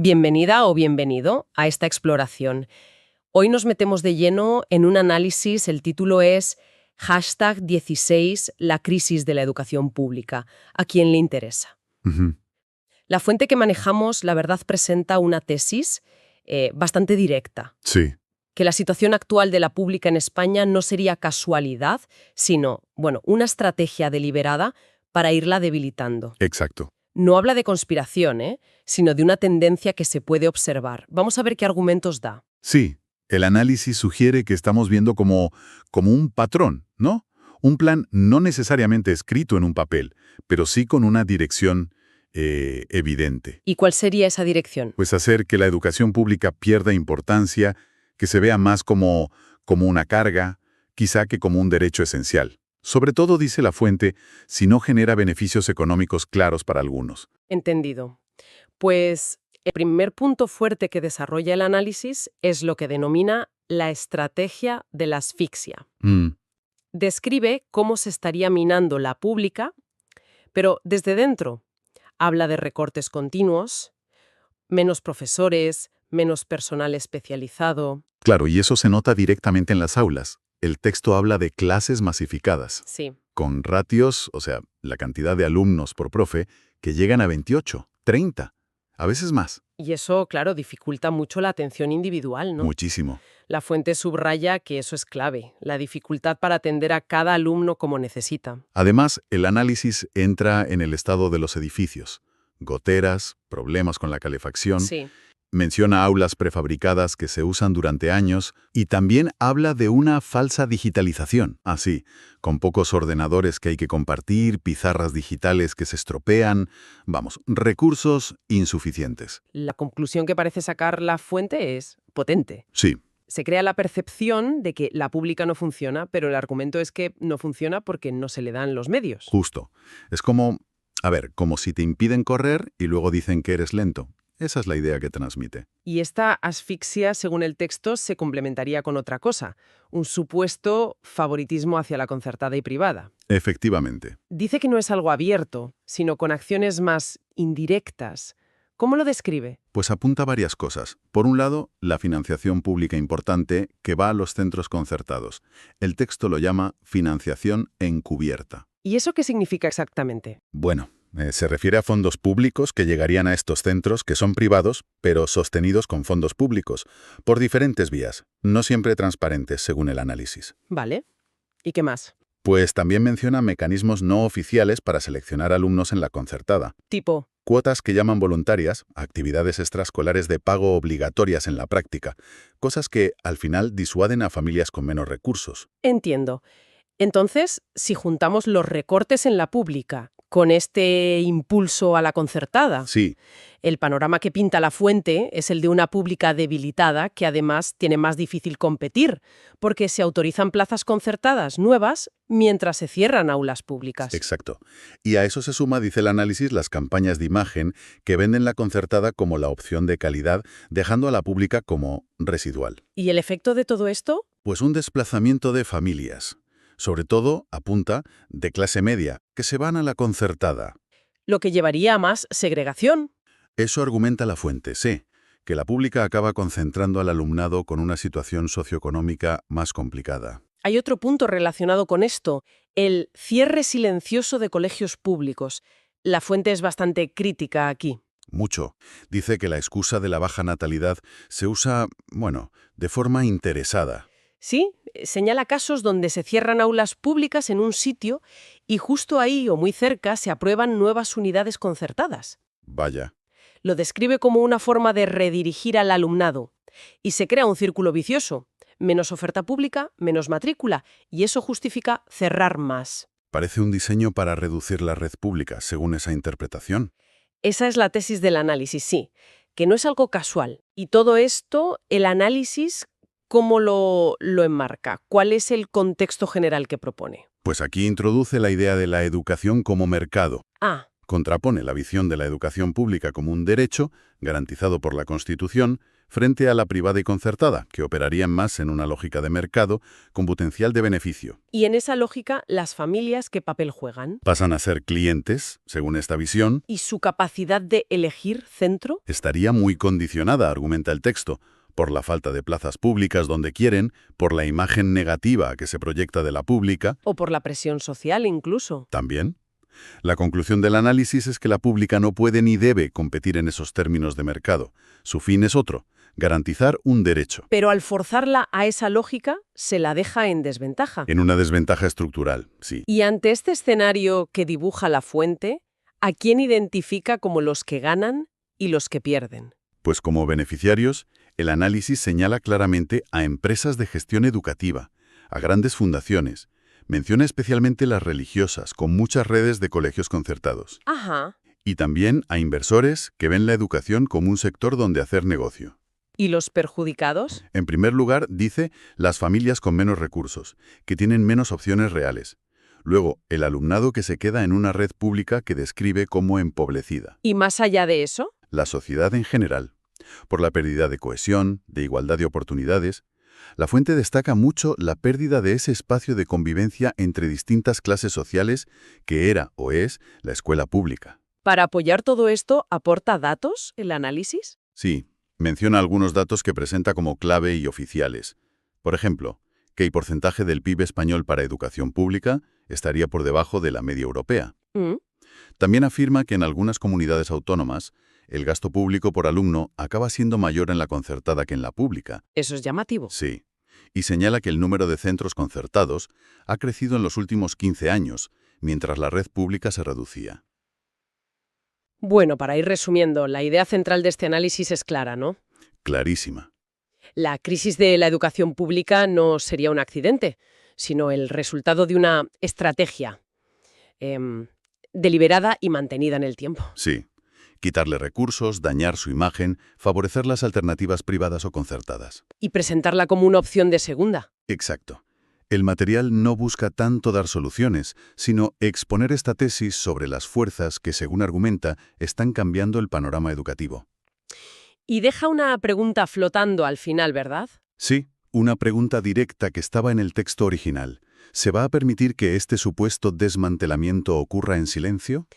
Bienvenida o bienvenido a esta exploración. Hoy nos metemos de lleno en un análisis, el título es #16, la crisis de la educación pública. ¿A quién le interesa? Ujú. La fuente que manejamos, la verdad, presenta una tesis bastante directa, Sí, que la situación actual de la pública en España no sería casualidad, sino, una estrategia deliberada para irla debilitando. exacto. No habla de conspiración, sino de una tendencia que se puede observar. Vamos a ver qué argumentos da. Sí, el análisis sugiere que estamos viendo como un patrón, ¿no? Un plan no necesariamente escrito en un papel, pero sí con una dirección evidente. ¿Y cuál sería esa dirección? Pues hacer que la educación pública pierda importancia, que se vea más como una carga, quizá que como un derecho esencial. Sobre todo, dice la fuente, si no genera beneficios económicos claros para algunos. Entendido. Pues el primer punto fuerte que desarrolla el análisis es lo que denomina la estrategia de la asfixia. Mm, Describe cómo se estaría minando la pública, pero desde dentro. Habla de recortes continuos, menos profesores, menos personal especializado. Claro, y eso se nota directamente en las aulas. El texto habla de clases masificadas, Sí. con ratios, o sea, la cantidad de alumnos por profe, que llegan a 28, 30, a veces más. Y eso, claro, dificulta mucho la atención individual, ¿no? Muchísimo. La fuente subraya que eso es clave, la dificultad para atender a cada alumno como necesita. Además, el análisis entra en el estado de los edificios. Goteras, problemas con la calefacción, Sí. menciona aulas prefabricadas que se usan durante años y también habla de una falsa digitalización. Así, con pocos ordenadores que hay que compartir, pizarras digitales que se estropean, recursos insuficientes. La conclusión que parece sacar la fuente es potente. Sí, Se crea la percepción de que la pública no funciona, pero el argumento es que no funciona porque no se le dan los medios. justo. Es como si te impiden correr y luego dicen que eres lento. Esa es la idea que transmite. Y esta asfixia, según el texto, se complementaría con otra cosa, un supuesto favoritismo hacia la concertada y privada. Efectivamente. Dice que no es algo abierto, sino con acciones más indirectas. ¿Cómo lo describe? Pues apunta varias cosas. Por un lado, la financiación pública importante que va a los centros concertados. El texto lo llama financiación encubierta. ¿Y eso qué significa exactamente? Bueno, se refiere a fondos públicos que llegarían a estos centros que son privados, pero sostenidos con fondos públicos, por diferentes vías, no siempre transparentes según el análisis. Vale. ¿Y qué más? Pues también menciona mecanismos no oficiales para seleccionar alumnos en la concertada. Tipo, Cuotas que llaman voluntarias, actividades extraescolares de pago obligatorias en la práctica, cosas que, al final, disuaden a familias con menos recursos. entiendo. Entonces, si juntamos los recortes en la pública con este impulso a la concertada, Sí, el panorama que pinta la fuente es el de una pública debilitada que además tiene más difícil competir, porque se autorizan plazas concertadas nuevas mientras se cierran aulas públicas. exacto. Y a eso se suma, dice el análisis, las campañas de imagen que venden la concertada como la opción de calidad, dejando a la pública como residual. ¿Y el efecto de todo esto? Pues un desplazamiento de familias. Sobre todo, apunta, de clase media, que se van a la concertada. Lo que llevaría a más segregación. Eso argumenta la fuente, sí, que la pública acaba concentrando al alumnado con una situación socioeconómica más complicada. Hay otro punto relacionado con esto, el cierre silencioso de colegios públicos. La fuente es bastante crítica aquí. Mucho. Dice que la excusa de la baja natalidad se usa, de forma interesada. Sí, señala casos donde se cierran aulas públicas en un sitio y justo ahí o muy cerca se aprueban nuevas unidades concertadas. Vaya. Lo describe como una forma de redirigir al alumnado. Y se crea un círculo vicioso. Menos oferta pública, menos matrícula, y eso justifica cerrar más. Parece un diseño para reducir la red pública, según esa interpretación. Esa es la tesis del análisis, sí, que no es algo casual. Y todo esto, el análisis, ¿cómo lo enmarca? ¿Cuál es el contexto general que propone? Pues aquí introduce la idea de la educación como mercado. Ah, Contrapone la visión de la educación pública como un derecho, garantizado por la Constitución, frente a la privada y concertada, que operarían más en una lógica de mercado con potencial de beneficio. Y en esa lógica, ¿las familias qué papel juegan? Pasan a ser clientes, según esta visión. ¿Y su capacidad de elegir centro? Estaría muy condicionada, argumenta el texto, por la falta de plazas públicas donde quieren, por la imagen negativa que se proyecta de la pública. ¿O por la presión social incluso? También. La conclusión del análisis es que la pública no puede ni debe competir en esos términos de mercado. Su fin es otro, garantizar un derecho. Pero al forzarla a esa lógica, se la deja en desventaja. En una desventaja estructural, sí. Y ante este escenario que dibuja la fuente, ¿a quién identifica como los que ganan y los que pierden? Pues como beneficiarios, el análisis señala claramente a empresas de gestión educativa, a grandes fundaciones. Menciona especialmente las religiosas, con muchas redes de colegios concertados. Ajá. Y también a inversores que ven la educación como un sector donde hacer negocio. ¿Y los perjudicados? En primer lugar, dice las familias con menos recursos, que tienen menos opciones reales. Luego, el alumnado que se queda en una red pública que describe como empobrecida. ¿Y más allá de eso? La sociedad en general. Por la pérdida de cohesión, de igualdad de oportunidades. La fuente destaca mucho la pérdida de ese espacio de convivencia entre distintas clases sociales que era o es la escuela pública. ¿Para apoyar todo esto aporta datos el análisis? Sí, menciona algunos datos que presenta como clave y oficiales. Por ejemplo, que el porcentaje del PIB español para educación pública estaría por debajo de la media europea. También afirma que en algunas comunidades autónomas el gasto público por alumno acaba siendo mayor en la concertada que en la pública. Eso es llamativo. Sí. Y señala que el número de centros concertados ha crecido en los últimos 15 años, mientras la red pública se reducía. Bueno, para ir resumiendo, la idea central de este análisis es clara, ¿no? Clarísima. La crisis de la educación pública no sería un accidente, sino el resultado de una estrategia deliberada y mantenida en el tiempo. Sí. Quitarle recursos, dañar su imagen, favorecer las alternativas privadas o concertadas. Y presentarla como una opción de segunda. Exacto. El material no busca tanto dar soluciones, sino exponer esta tesis sobre las fuerzas que, según argumenta, están cambiando el panorama educativo. Y deja una pregunta flotando al final, ¿verdad? Sí, una pregunta directa que estaba en el texto original. ¿Se va a permitir que este supuesto desmantelamiento ocurra en silencio?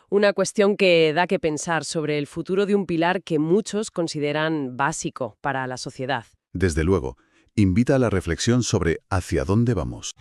Una cuestión que da que pensar sobre el futuro de un pilar que muchos consideran básico para la sociedad. Desde luego, invita a la reflexión sobre hacia dónde vamos.